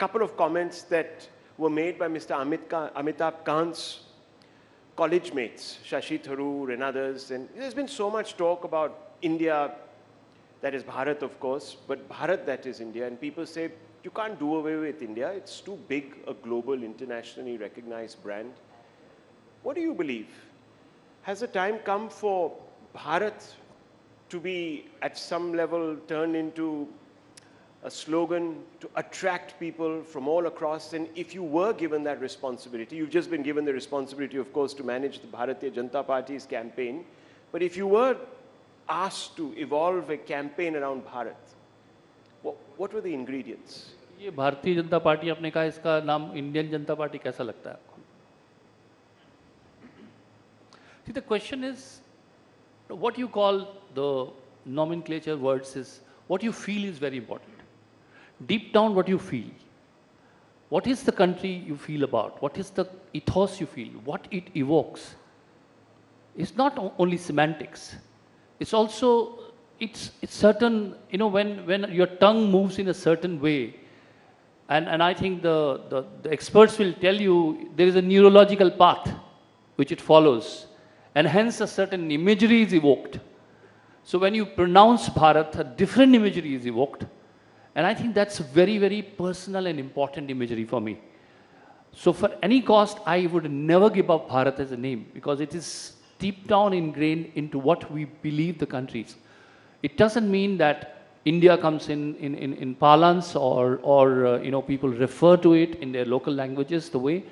couple of comments that were made by Mr. Amitabh Kant's college mates, Shashi Tharoor and others. And there's been so much talk about India, that is Bharat, of course, but Bharat, that is India. And people say, you can't do away with India. It's too big a global, internationally recognized brand. What do you believe? Has the time come for Bharat to be, at some level, turned into a slogan to attract people from all across? And if you were given that responsibility, you've just been given the responsibility, of course, to manage the Bharatiya Janata Party's campaign. But if you were asked to evolve a campaign around Bharat, what were the ingredients? ये Bharatiya Janata party आपने कहा, इसका नाम Indian जनता party कैसा लगता है आपको? See, the question is, what you call the nomenclature words is, what you feel is very important. Deep down, what you feel. What is the country you feel about? What is the ethos you feel? What it evokes? It's not only semantics. It's also, it's certain, you know, when your tongue moves in a certain way, and I think the experts will tell you there is a neurological path which it follows, and hence a certain imagery is evoked. So when you pronounce Bharat, a different imagery is evoked, and I think that's very, very personal and important imagery for me. So for any cost, I would never give up Bharat as a name, because it is deep down ingrained into what we believe the country is. It doesn't mean that India comes in parlance or you know, people refer to it in their local languages the way.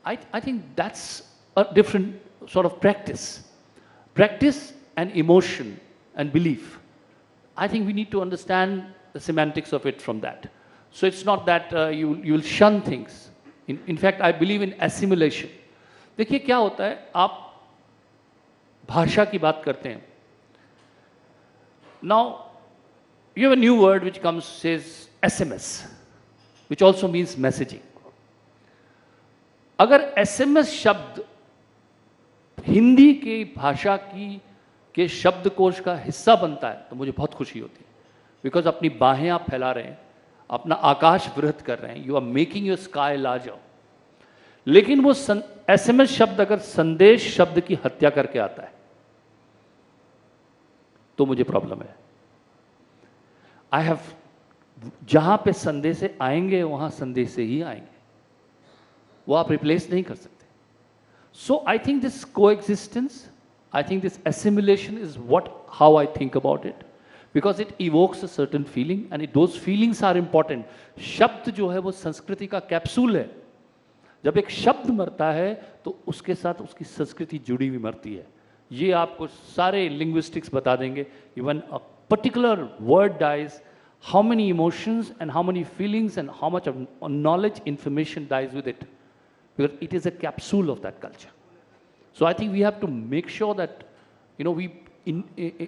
I think that's a different sort of practice. Practice and emotion and belief. I think we need to understand the semantics of it from that. So it's not that you will shun things. In fact, I believe in assimilation. देखिए क्या होता है, आप भाषा की बात करते हैं. Now, you have a new word which comes, says SMS, which also means messaging. अगर SMS शब्द हिंदी की भाषा के शब्दकोश का हिस्सा बनता है तो मुझे बहुत खुशी होती है. बिकॉज अपनी बाहें आप फैला रहे हैं, अपना आकाश वृहत कर रहे हैं, you are making your sky larger. लेकिन वो SMS शब्द अगर संदेश शब्द की हत्या करके आता है तो मुझे प्रॉब्लम है. आई हैव, जहां पे संदेश से आएंगे वहां संदेश से ही आएंगे, वो आप रिप्लेस नहीं कर सकते. So I think this coexistence, I think this assimilation is how I think about it, because it evokes a certain feeling, and those feelings are important. शब्द जो है वो संस्कृति का कैप्सूल है. जब एक शब्द मरता है तो उसके साथ उसकी संस्कृति जुड़ी हुई मरती है. ये आपको सारे linguistics बता देंगे. Even a particular word dies, how many emotions and how many feelings and how much of knowledge, information dies with it. Because it is a capsule of that culture. So I think we have to make sure that, you know, we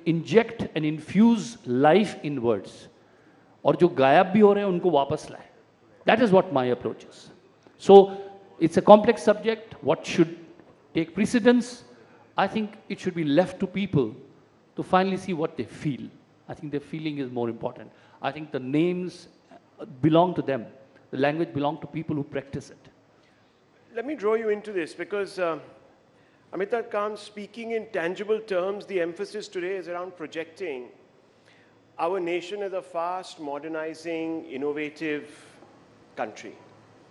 inject and infuse life in words. और जो गायब भी हो रहे हैं उनको वापस लाए. That is what my approach is. So it's a complex subject. What should take precedence? I think it should be left to people to finally see what they feel. I think their feeling is more important. I think the names belong to them. The language belongs to people who practice it. Let me draw you into this, because Amitabh Kant, speaking in tangible terms, the emphasis today is around projecting our nation as a fast, modernizing, innovative country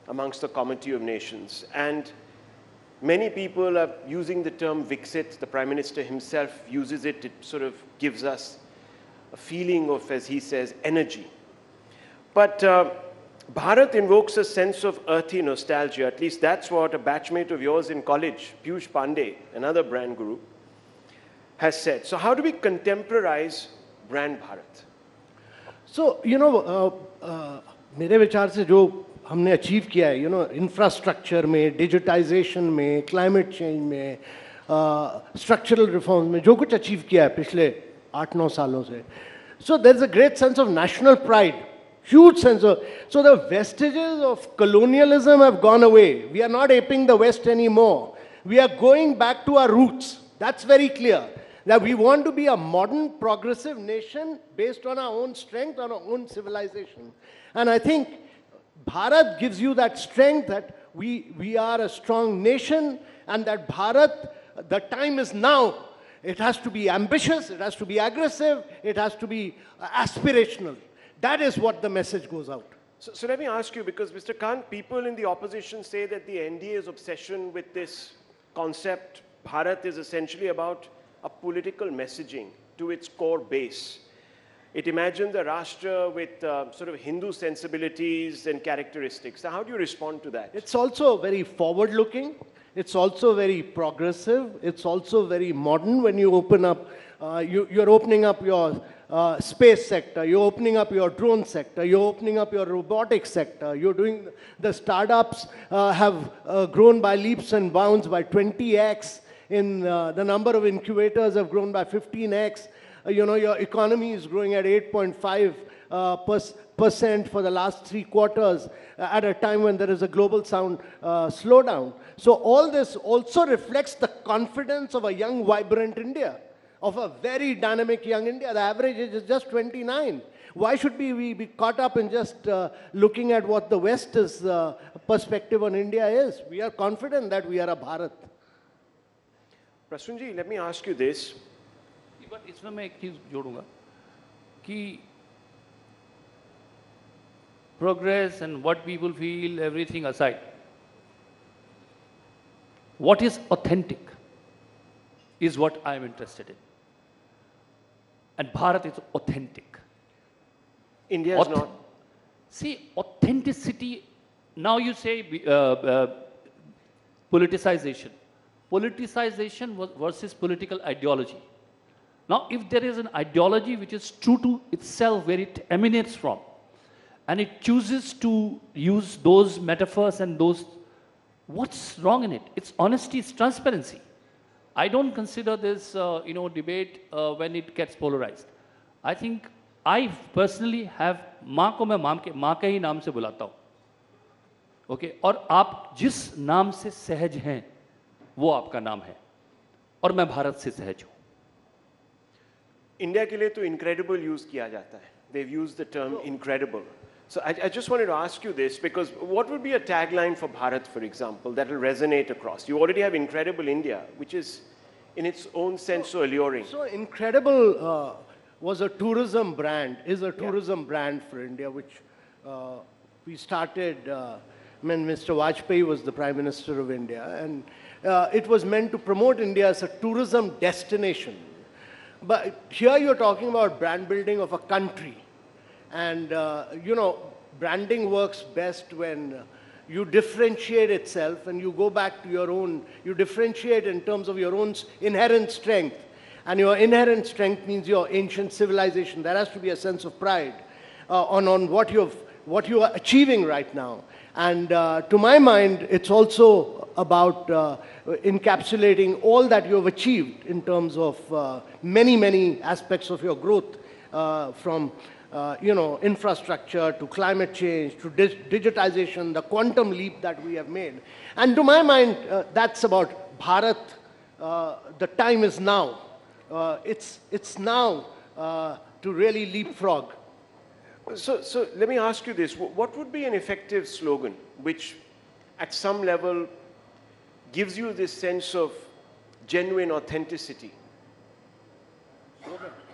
amongst the comity of nations. And many people are using the term Viksit. The Prime Minister himself uses it. It sort of gives us a feeling of, as he says, energy. But Bharat invokes a sense of earthy nostalgia. At least that's what a batchmate of yours in college, Piyush Pandey, another brand guru, has said. So how do we contemporize brand Bharat? So, you know, मेरे विचार से जो हमने achieve किया है, you know, infrastructure में, digitization में, climate change में, structural reforms में, जो कुछ अचीव किया है पिछले 8-9 सालों से. So there's a great sense of national pride. Huge sense of, so the vestiges of colonialism have gone away. We are not aping the West anymore. We are going back to our roots. That's very clear. That we want to be a modern, progressive nation based on our own strength, on our own civilization. And I think Bharat gives you that strength that we are a strong nation, and that Bharat, the time is now. It has to be ambitious, it has to be aggressive, it has to be aspirational. That is what the message goes out. So let me ask you, because Mr. Kant, people in the opposition say that the NDA's obsession with this concept, Bharat, is essentially about a political messaging to its core base. It imagines a Rashtra with sort of Hindu sensibilities and characteristics. Now, how do you respond to that? It's also very forward-looking. It's also very progressive. It's also very modern. When you open up, you're opening up your space sector, you're opening up your drone sector, you're opening up your robotics sector, you're doing, the startups have grown by leaps and bounds by 20x, in the number of incubators have grown by 15x. Your economy is growing at 8.5% for the last 3 quarters at a time when there is a global slowdown. So all this also reflects the confidence of a young, vibrant India, of a very dynamic young India. The average age is just 29. Why should we be caught up in just looking at what the West's perspective on India is? We are confident that we are a Bharat. Prasoon ji, let me ask you this. But इसमें मैं एक चीज जोड़ूंगा कि progress and what people feel, everything aside, what is authentic is what I am interested in. And Bharat is authentic. India is not. See, authenticity, now you say politicization. Politicization versus political ideology. Now, if there is an ideology which is true to itself, where it emanates from, and it chooses to use those metaphors and those, what's wrong in it? It's honesty, it's transparency. I don't consider this, debate when it gets polarized. I think I personally have, माँ को मैं माँ के ही नाम से बुलाता हूँ, okay? और आप जिस नाम से सहज हैं, वो आपका नाम है, और मैं भारत से सहज हूँ. इंडिया के लिए तो incredible use किया जाता है. They've used the term incredible. So I just wanted to ask you this, because what would be a tagline for Bharat, for example, that will resonate across? You already have Incredible India, which is in its own sense so alluring. So Incredible was a tourism brand, is a tourism brand for India, which we started when Mr. Vajpayee was the Prime Minister of India. And it was meant to promote India as a tourism destination. But here you're talking about brand building of a country. And, branding works best when you differentiate itself and you go back to your own, you differentiate in terms of your own inherent strength. And your inherent strength means your ancient civilization. There has to be a sense of pride on what you are achieving right now. And to my mind, it's also about encapsulating all that you have achieved in terms of many, many aspects of your growth, from infrastructure to climate change to digitization, the quantum leap that we have made. And to my mind, that's about Bharat. The time is now. It's now to really leapfrog. So let me ask you this. What would be an effective slogan which at some level gives you this sense of genuine authenticity?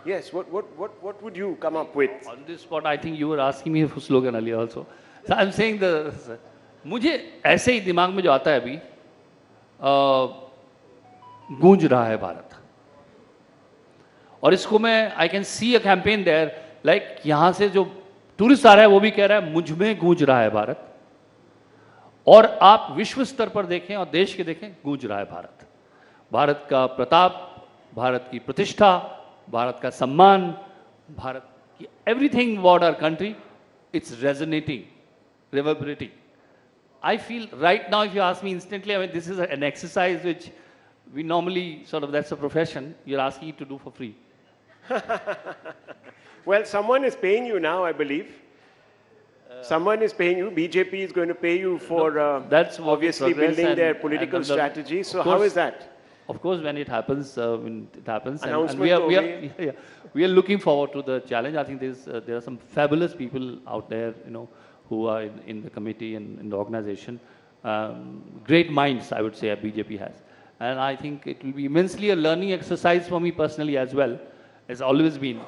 Yes, what would you come up with? On this spot, I think you were asking me for slogan earlier also. So I'm saying मुझे ऐसे ही दिमाग में जो आता है अभी, गूंज रहा है भारत. और इसको मैं, I can see a campaign there, like यहाँ से जो टूरिस्ट आ रहा है वो भी कह रहा है मुझ में गूंज रहा है भारत. और आप विश्व स्तर पर देखें और देश के देखें, गूंज रहा है भारत. भारत का प्रताप, भारत की प्रतिष्ठा, भारत का सम्मान, भारत की everything about our country, it's resonating, reverberating. I feel right now, if you ask me instantly, I mean, this is an exercise which we normally sort of, that's a profession, you're asking it to do for free. Well, someone is paying you now, I believe. Someone is paying you. BJP is going to pay you for that's obviously building their political strategy. So how is that? Of course, when it happens, and we are looking forward to the challenge. I think there are some fabulous people out there, who are in the committee and in the organization. Great minds, I would say, BJP has. And I think it will be immensely a learning exercise for me personally as well, has always been.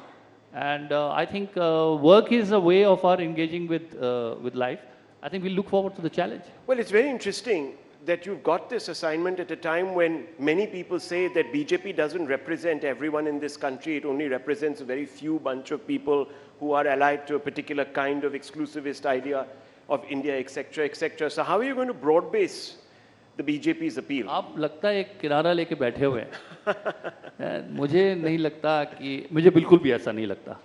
And I think work is a way of our engaging with life. I think we look forward to the challenge. Well, it's very interesting that you've got this assignment at a time when many people say that BJP doesn't represent everyone in this country. It only represents a very few bunch of people who are allied to a particular kind of exclusivist idea of India, etc., etc. So how are you going to broad base the BJP's appeal? आप लगता है एक किनारा लेके बैठे हुए हैं। मुझे नहीं लगता कि, मुझे बिल्कुल भी ऐसा नहीं लगता।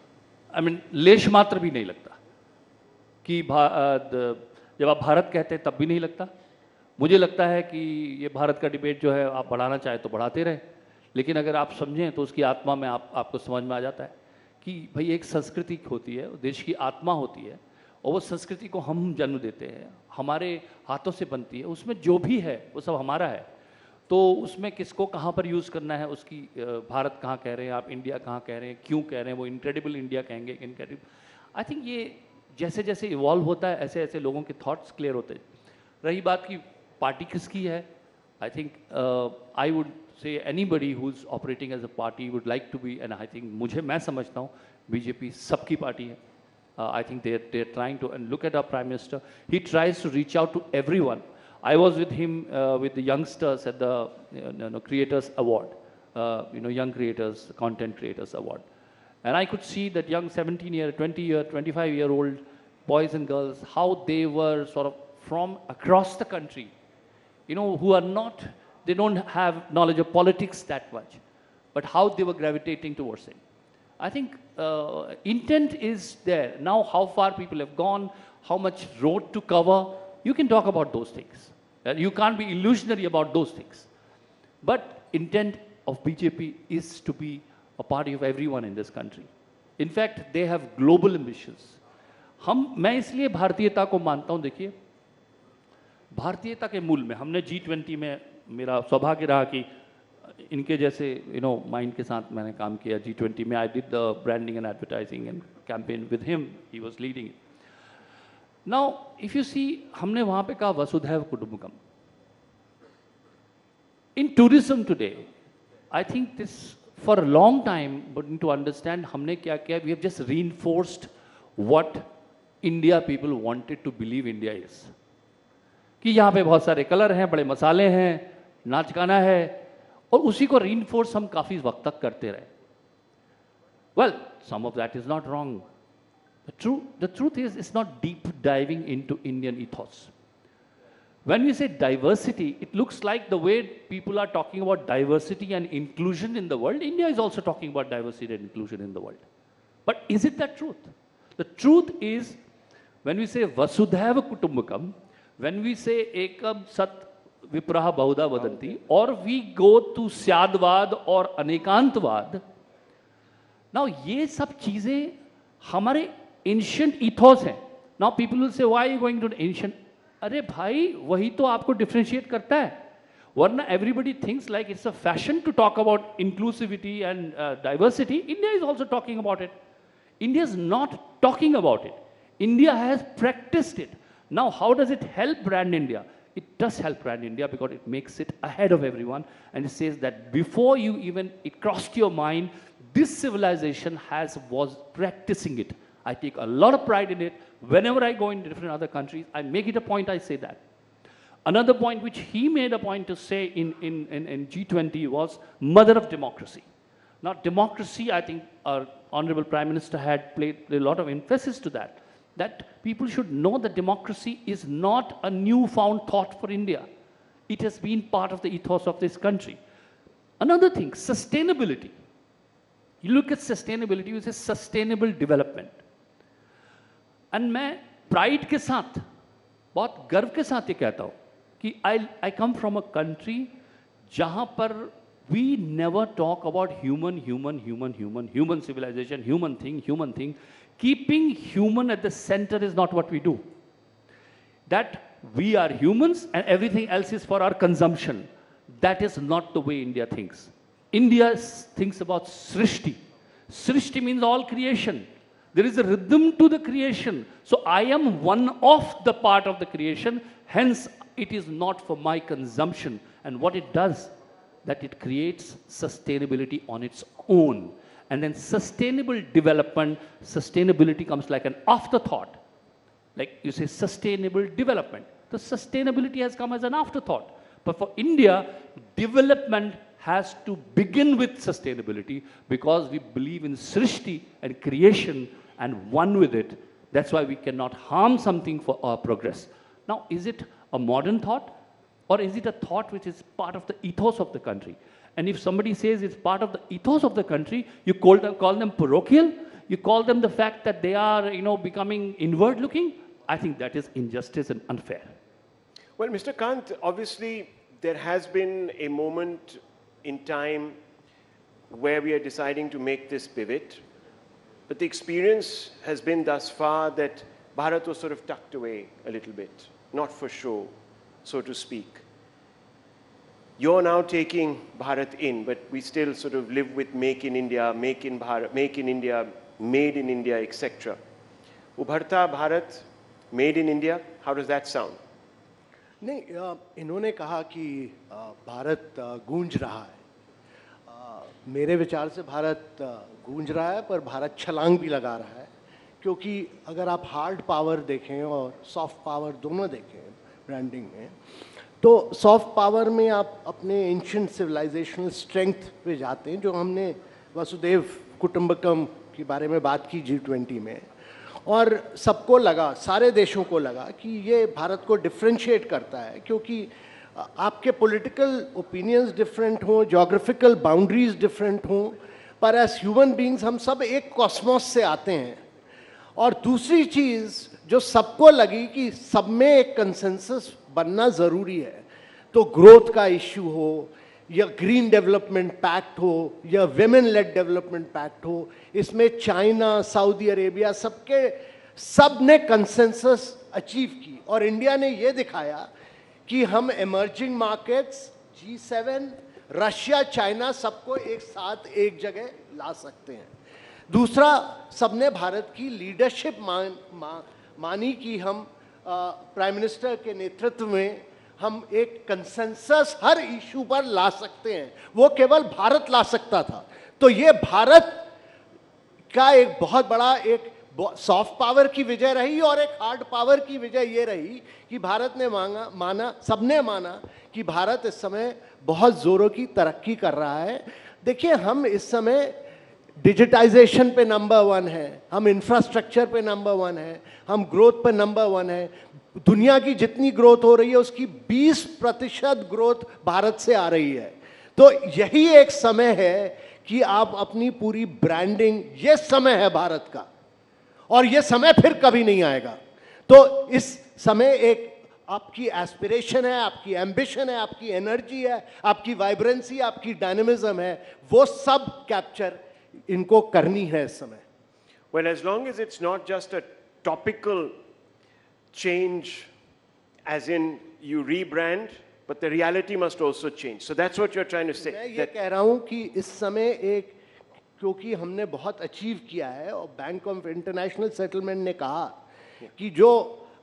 I mean, लेश मात्र भी नहीं लगता कि जब आप भारत कहते हैं तब भी नहीं लगता। मुझे लगता है कि ये भारत का डिबेट जो है आप बढ़ाना चाहे तो बढ़ाते रहे, लेकिन अगर आप समझें तो उसकी आत्मा में आपको समझ में आ जाता है कि भाई एक संस्कृति होती है, देश की आत्मा होती है, और वो संस्कृति को हम जन्म देते हैं, हमारे हाथों से बनती है, उसमें जो भी है वो सब हमारा है। तो उसमें किसको कहाँ पर यूज़ करना है, उसकी भारत कहाँ कह रहे हैं आप, इंडिया कहाँ कह रहे हैं, क्यों कह रहे हैं, वो इनक्रेडिबल इंडिया कहेंगे, इनक्रेडिबल। आई थिंक ये जैसे जैसे इवॉल्व होता है ऐसे ऐसे लोगों के थॉट्स क्लियर होते हैं। रही बात की पार्टी किसकी है, I think I would say anybody who is operating as a party would like to be, and I think मैं समझता हूँ बीजेपी सबकी पार्टी है। I think they're trying to, and look at our Prime Minister, he tries to reach out to everyone. I was with him with the youngsters at the Creators Award, Young Creators, Content Creators Award. And I could see that young 17-year, 20-year, 25-year-old boys and girls, how they were sort of from across the country, who are not, they don't have knowledge of politics that much, but how they were gravitating towards it. I think intent is there. Now how far people have gone, how much road to cover, you can talk about those things. You can't be illusionary about those things. But intent of BJP is to be a party of everyone in this country. In fact, they have global ambitions. मैं इसलिए भारतीयता को मानता हूँ, देखिए, भारतीयता के मूल में हमने G20 में, मेरा सौभाग्य रहा कि इनके जैसे माइंड के साथ मैंने काम किया G20 में। I did the branding and advertising and campaign with him, he was leading it. Now if you see, हमने वहां पे कहा वसुधैव कुटुंबकम। In tourism today, I think this for a long time, but to understand हमने क्या किया, we have just reinforced what India people wanted to believe India is, कि यहाँ पे बहुत सारे कलर हैं, बड़े मसाले हैं, नाच गाना है, और उसी को रीइंफोर्स हम काफी वक्त तक करते रहे। Well, some of that is not wrong. The truth is, it's not deep diving into Indian ethos. When we say diversity, it looks like the way people are talking about diversity and inclusion in the world, India is also talking about diversity and inclusion in the world. But is it the truth? The truth is, when we say Vasudhaiva Kutumbakam, when we say Ekam Sat Vipraha Bahuda Vadanti, or we go to Syadvad or Anekantvad, now ये सब चीजें हमारे ancient ethos हैं। Now people will say why are you going to ancient, अरे भाई वही तो आपको डिफरेंशिएट करता है, वरना everybody thinks like it's a fashion to talk about inclusivity and diversity. India is also talking about it, India is not talking about it, India has practised it. Now how does it help brand India? It does help brand India because it makes it ahead of everyone, and it says that before you even it crossed your mind, this civilization was practicing it. I take a lot of pride in it. Whenever I go into different other countries, I make it a point, I say that. Another point which he made a point to say in G20 was mother of democracy. Now democracy, I think our Honorable Prime Minister had played a lot of emphasis to that. That people should know that democracy is not a newfound thought for India. It has been part of the ethos of this country. Another thing, sustainability. You look at sustainability, you say sustainable development. And मैं pride के साथ, बहुत गर्व के साथ ये कहता हूँ कि I come from a country जहाँ पर we never talk about human civilization, human thing. Keeping human at the center is not what we do. That we are humans and everything else is for our consumption. That is not the way India thinks. India thinks about Srishti. Srishti means all creation. There is a rhythm to the creation. So I am one of the part of the creation, hence it is not for my consumption. And what it does, that it creates sustainability on its own. And then sustainable development, sustainability comes like an afterthought. Like you say, sustainable development. The sustainability has come as an afterthought. But for India, development has to begin with sustainability because we believe in Srishti and creation and one with it. That's why we cannot harm something for our progress. Now, is it a modern thought or is it a thought which is part of the ethos of the country? And if somebody says it's part of the ethos of the country, you call them parochial, you call them the fact that they are, becoming inward looking. I think that is injustice and unfair. Well, Mr. Kant, obviously there has been a moment in time where we are deciding to make this pivot, but the experience has been thus far that Bharat was sort of tucked away a little bit, not for show, so to speak. You're now taking Bharat in, but we still sort of live with make in India, make in Bharat, make in India, made in India, etc. Ubharta Bharat, made in India, how does that sound? नहीं, इन्होंने कहा कि भारत गूंज रहा है. मेरे विचार से भारत गूंज रहा है, पर भारत छलांग भी लगा रहा है, क्योंकि अगर आप हार्ड पावर देखें और सॉफ्ट पावर दोनों देखें ब्रांडिंग में, तो सॉफ्ट पावर में आप अपने एंशिएंट सिविलाइजेशनल स्ट्रेंथ पे जाते हैं, जो हमने वसुदेव कुटुंबकम के बारे में बात की G20 में, और सबको लगा, सारे देशों को लगा कि ये भारत को डिफ्रेंशिएट करता है, क्योंकि आपके पॉलिटिकल ओपिनियंस डिफरेंट हों, ज्योग्राफिकल बाउंड्रीज डिफरेंट हों, पर एज ह्यूमन बीइंग्स हम सब एक कॉस्मोस से आते हैं. और दूसरी चीज़ जो सबको लगी कि सब में एक कंसेंसस बनना ज़रूरी है, तो ग्रोथ का इश्यू हो या ग्रीन डेवलपमेंट पैक्ट हो या विमेन लेड डेवलपमेंट पैक्ट हो, इसमें चाइना, सऊदी अरेबिया सब ने कंसेंसस अचीव की. और इंडिया ने ये दिखाया कि हम emerging markets, G7, Russia, China सबको एक साथ एक जगह ला सकते हैं. दूसरा, सबने भारत की लीडरशिप मानी कि हम प्राइम मिनिस्टर के नेतृत्व में हम एक कंसेंसस हर इशू पर ला सकते हैं. वो केवल भारत ला सकता था. तो ये भारत का एक बहुत बड़ा एक सॉफ्ट पावर की विजय रही और एक हार्ड पावर की विजय ये रही कि भारत ने सबने माना कि भारत इस समय बहुत जोरों की तरक्की कर रहा है. देखिए, हम इस समय डिजिटाइजेशन पे नंबर 1 है, हम इंफ्रास्ट्रक्चर पे नंबर 1 है, हम ग्रोथ पे नंबर 1 है. दुनिया की जितनी ग्रोथ हो रही है उसकी 20% ग्रोथ भारत से आ रही है. तो यही एक समय है कि आप अपनी पूरी ब्रांडिंग, ये समय है भारत का, और ये समय फिर कभी नहीं आएगा. तो इस समय एक आपकी एस्पिरेशन है, आपकी एम्बिशन है, आपकी एनर्जी है, आपकी वाइब्रेंसी, आपकी डायनेमिज्म है, वो सब कैप्चर इनको करनी है इस समय. Well, as long as it's not just a topical change, as in you rebrand, but the reality must also change. So that's what you're trying to say. मैं ये कह रहा हूँ कि इस समय एक, क्योंकि हमने बहुत अचीव किया है, और बैंक ऑफ इंटरनेशनल सेटलमेंट ने कहा कि जो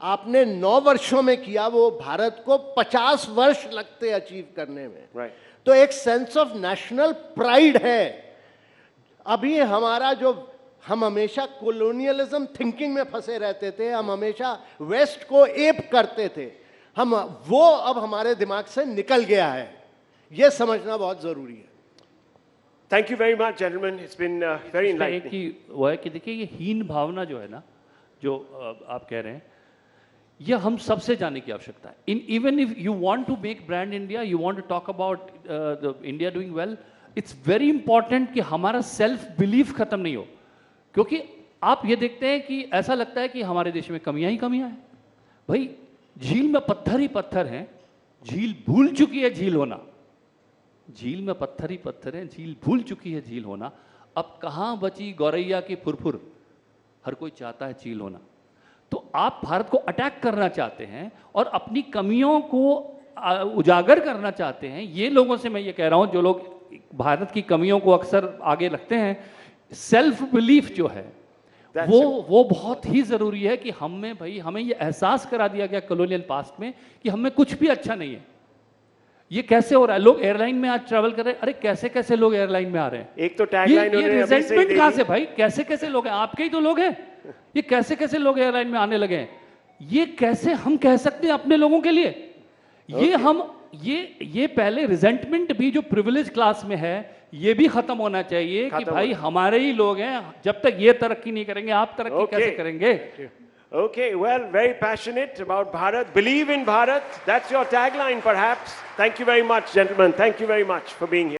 आपने 9 वर्षों में किया वो भारत को 50 वर्ष लगते अचीव करने में. Right. तो एक सेंस ऑफ नेशनल प्राइड है. अभी हमारा जो, हम हमेशा कॉलोनियलिज्म थिंकिंग में फंसे रहते थे, हम हमेशा वेस्ट को एप करते थे, हम वो अब हमारे दिमाग से निकल गया है. ये समझना बहुत जरूरी है. Thank you very much, gentlemen. It's been very enlightening. कि वो है कि देखिए, ये हीन भावना जो है ना, जो आप कह रहे हैं, ये हम सबसे जानने की आवश्यकता है. Even if you want to make brand India, you want to talk about the India doing well, it's very important कि हमारा सेल्फ बिलीफ खत्म नहीं हो. क्योंकि आप ये देखते हैं कि ऐसा लगता है कि हमारे देश में कमियां ही कमियां हैं. भाई, झील में पत्थर ही पत्थर हैं, झील भूल चुकी है झील होना. झील में पत्थर ही पत्थर हैं, झील भूल चुकी है झील होना. अब कहाँ बची गौरैया की फुरफुर, हर कोई चाहता है चील होना. तो आप भारत को अटैक करना चाहते हैं और अपनी कमियों को उजागर करना चाहते हैं. ये लोगों से मैं ये कह रहा हूँ, जो लोग भारत की कमियों को अक्सर आगे रखते हैं, सेल्फ बिलीफ जो है वो बहुत ही जरूरी है कि हमें ये एहसास करा दिया गया कॉलोनियल पास्ट में कि हमें कुछ भी अच्छा नहीं है। ये कैसे हो रहा है? लोग एयरलाइन में आज ट्रैवल कर रहे हैं, अरे कैसे कैसे लोग एयरलाइन में आ रहे हैं? एक तो टैगलाइन ये रिजेंटमेंट कहां से भाई? कैसे कैसे लोग हैं? आपके ही तो लोग हैं। ये कैसे कैसे लोग एयरलाइन में आने लगे हैं? ये कैसे हम कह सकते हैं अपने लोगों के लिए? ये पहले रिजेंटमेंट भी जो प्रिविलेज क्लास में है ये भी खत्म होना चाहिए कि भाई हमारे ही लोग हैं, जब तक ये तरक्की नहीं करेंगे आप तरक्की कैसे करेंगे? Okay, well, very passionate about Bharat. Believe in Bharat. That's your tagline, perhaps. Thank you very much, gentlemen. Thank you very much for being here.